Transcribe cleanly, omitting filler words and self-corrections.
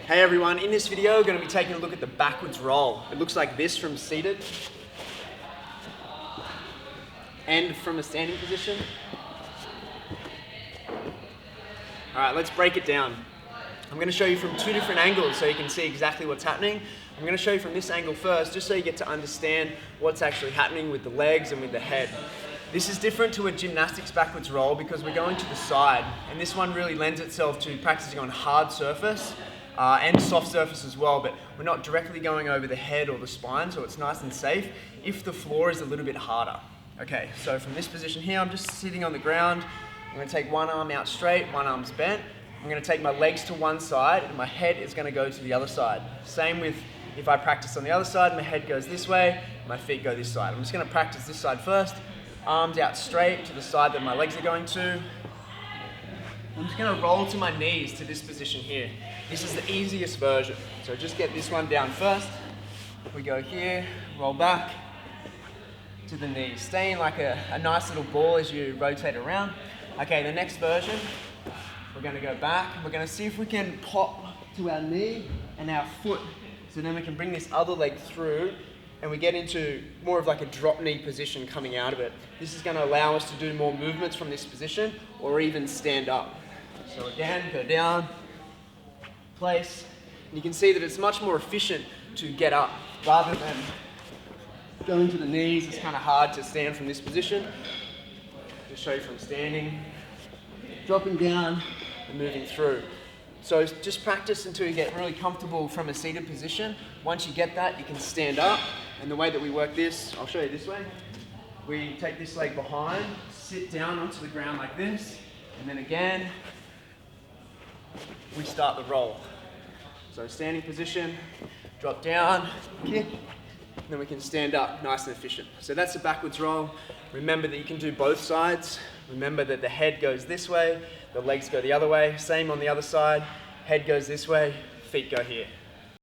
Hey everyone, in this video we're going to be taking a look at the backwards roll. It looks like this from seated and from a standing position. Alright, let's break it down. I'm going to show you from two different angles so you can see exactly what's happening. I'm going to show you from this angle first just so you get to understand what's actually happening with the legs and with the head. This is different to a gymnastics backwards roll because we're going to the side, and this one really lends itself to practicing on hard surface and soft surface as well, but we're not directly going over the head or the spine, so it's nice and safe if the floor is a little bit harder. Okay, so from this position here, I'm just sitting on the ground. I'm going to take one arm out straight, one arm's bent. I'm going to take my legs to one side and my head is going to go to the other side. Same with if I practice on the other side, my head goes this way, my feet go this side. I'm just going to practice this side first. Arms out straight to the side that my legs are going to. I'm just going to roll to my knees to this position here. This is the easiest version. So just get this one down first. We go here, roll back to the knees. Staying like a nice little ball as you rotate around. Okay, the next version, we're going to go back. We're going to see if we can pop to our knee and our foot. So then we can bring this other leg through and we get into more of like a drop knee position coming out of it. This is going to allow us to do more movements from this position or even stand up. So again, go down, place, and you can see that it's much more efficient to get up rather than going to the knees. It's kind of hard to stand from this position. Just show you from standing, dropping down and moving through. So just practice until you get really comfortable from a seated position. Once you get that, you can stand up. And the way that we work this, I'll show you this way. We take this leg behind, sit down onto the ground like this, and then again, we start the roll. So standing position, drop down, kick, and then we can stand up nice and efficient. So that's the backwards roll. Remember that you can do both sides. Remember that the head goes this way, the legs go the other way. Same on the other side, head goes this way, feet go here.